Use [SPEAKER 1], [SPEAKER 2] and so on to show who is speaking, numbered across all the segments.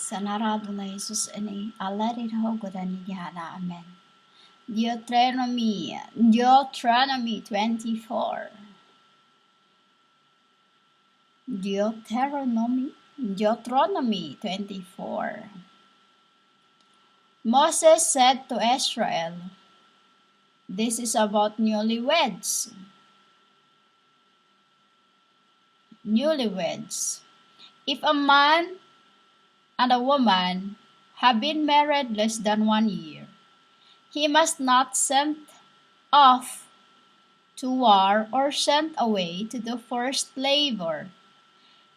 [SPEAKER 1] Sa narado na Jesus ani alarid ho godani gihana amen. Deuteronomy 24. Deuteronomy 24. Moses said to Israel, this is about newlyweds. If a man and a woman have been married less than 1 year, he must not send off to war or sent away to the forced labor.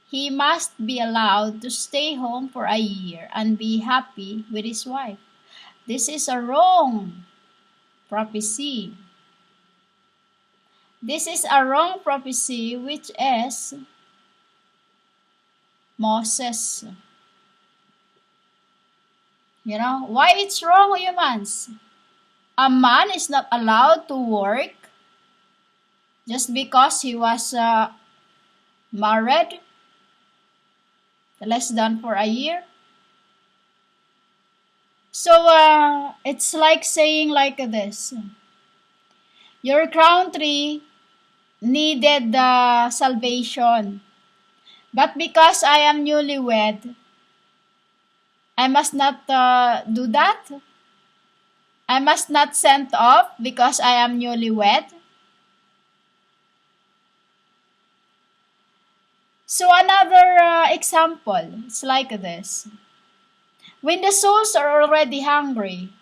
[SPEAKER 1] He must be allowed to stay home for a year and be happy with his wife. This is a wrong prophecy. This is a wrong prophecy, which is Moses. You know, why it's wrong, humans? A man is not allowed to work just because he was married less than for a year. So it's like saying like this. Your country needed the salvation, but because I am newlywed, I must not do that. I must not send off because I am newlywed. So another example, it's like this. When the souls are already hungry,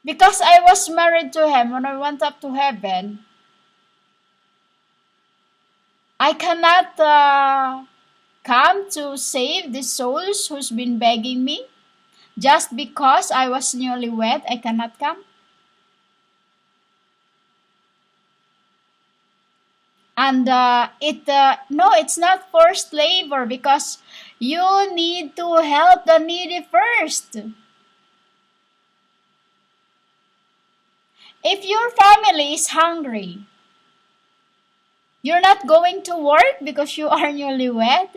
[SPEAKER 1] because I was married to him when I went up to heaven, I cannot come to save the souls who's been begging me. Just because I was newlywed, I cannot come. And no, it's not forced labor because you need to help the needy first. If your family is hungry, you're not going to work because you are newlywed.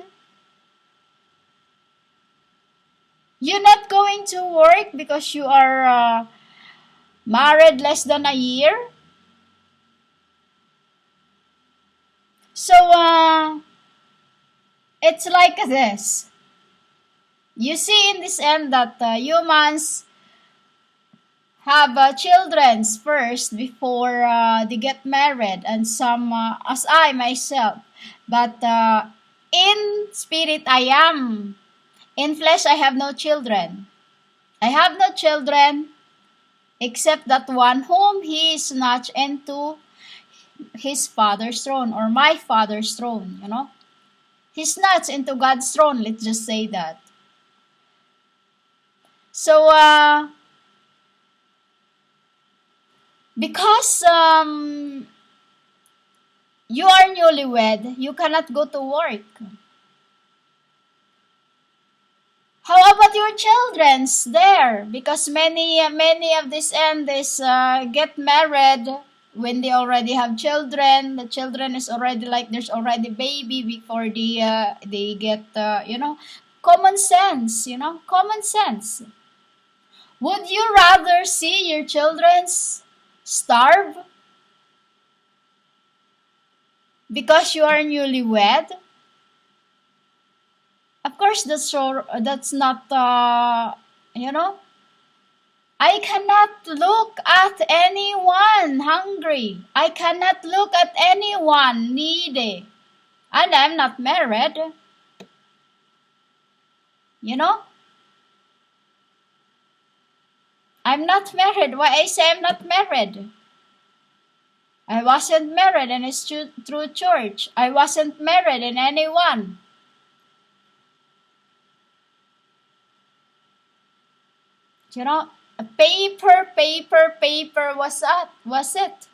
[SPEAKER 1] You're not going to work because you are married less than a year. So it's like this. You see in this end that humans have children first before they get married, and some, as I myself. But in spirit I am. In flesh I have no children. I have no children except that one whom he snatched into his father's throne, or my father's throne, you know. He snatched into God's throne, let's just say that. So, because you are newlywed, you cannot go to work. How about your children's there? Because many of these enders get married when they already have children. The children is already like there's already baby before they get common sense. Common sense. Would you rather see your children starve because you are newlywed? Of course, that's not, I cannot look at anyone hungry. I cannot look at anyone needy. And I'm not married. I'm not married. Why I say I'm not married? I wasn't married in a true church. I wasn't married in anyone. Paper was it.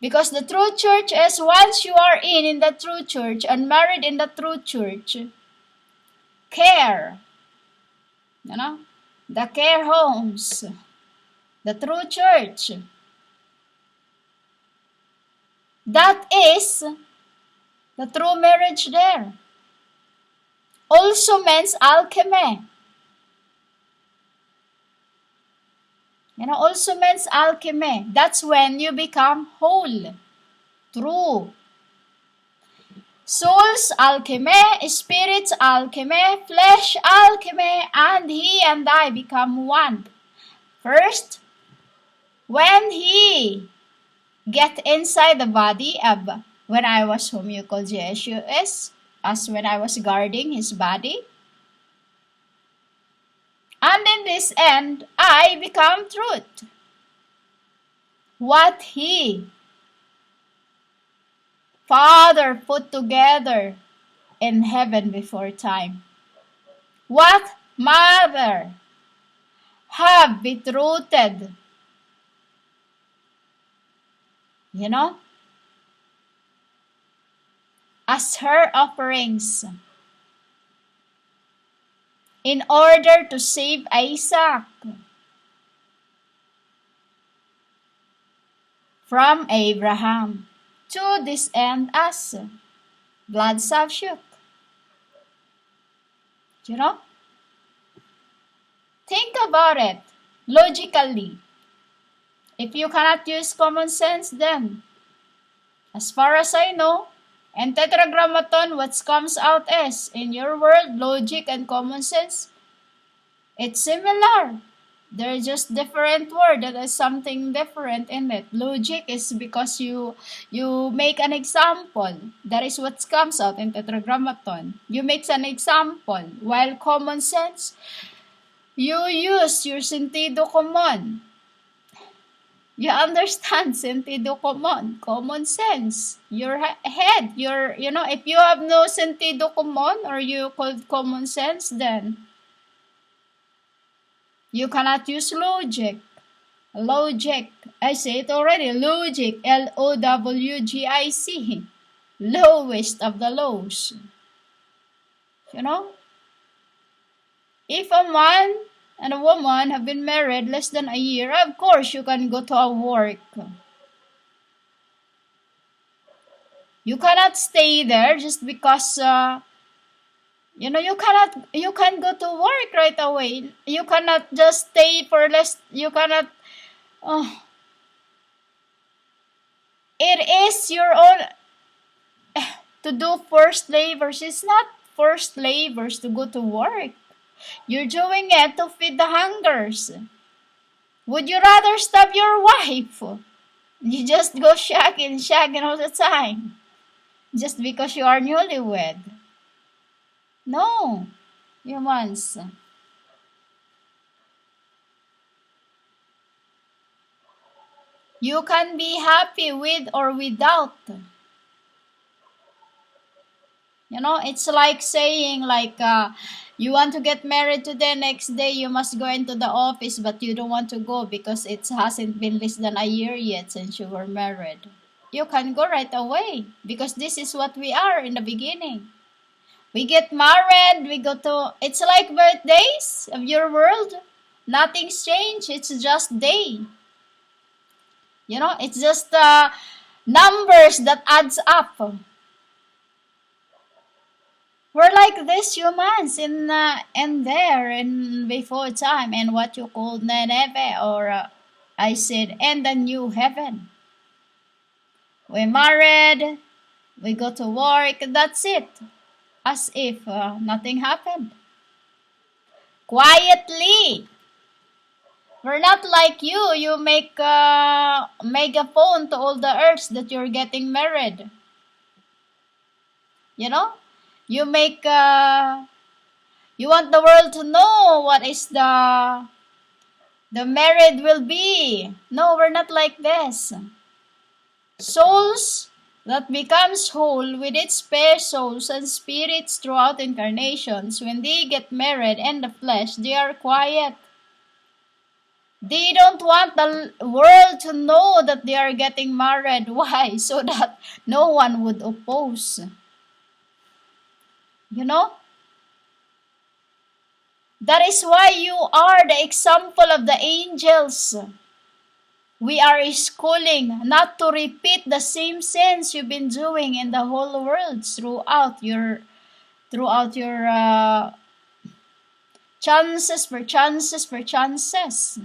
[SPEAKER 1] Because the true church is once you are in the true church and married in the true church, care. The care homes, the true church. That is the true marriage there. also means alchemy. Also means alchemy. That's when you become whole, true. Soul's alchemy, spirit's alchemy, flesh alchemy, and he and I become one. First, when he get inside the body of, when I was whom you call Jesus, as when I was guarding his body. And in this end, I become truth. What he, Father, put together in heaven before time. What Mother have betrothed, as her offerings in order to save Isaac from Abraham. To this end us, blood substitute. Think about it logically. If you cannot use common sense, then, as far as I know, in Tetragrammaton, what comes out is, in your world, logic and common sense, it's similar. They're just different word. That is something different in it. Logic is because you make an example. That is what comes out in Tetragrammaton. You make an example. While common sense, you use your sentido común. You understand sentido común, common sense. Your head, if you have no sentido común or you call common sense, then you cannot use logic. Logic. I say it already. Logic. Lowgic. Lowest of the lows. If a man and a woman have been married less than a year, of course you can go to a work. You cannot stay there just because you can go to work right away. You cannot just stay for less. You cannot. It is your own to do forced labors. It's not forced labors to go to work. You're doing it to feed the hungers. Would you rather stab your wife? You just go shagging all the time. Just because you are newlywed. No, humans. You can be happy with or without. It's like saying you want to get married today, next day you must go into the office, but you don't want to go because it hasn't been less than a year yet since you were married. You can go right away because this is what we are in the beginning. We get married, we go to, it's like birthdays of your world. Nothing's changed, it's just day. It's just numbers that adds up. We're like these humans in there and before time, and what you call Nineveh, or I said, and the new heaven. We married, we go to work, that's it. As if nothing happened. Quietly. We're not like you. You make a megaphone to all the earths that you're getting married. You make, you want the world to know what is the married will be. No, we're not like this. Souls that becomes whole with its pair souls and spirits throughout incarnations, when they get married in the flesh, they are quiet. They don't want the world to know that they are getting married. Why? So that no one would oppose. That is why you are the example of the angels. We are schooling not to repeat the same sins you've been doing in the whole world throughout your throughout your chances for chances for chances.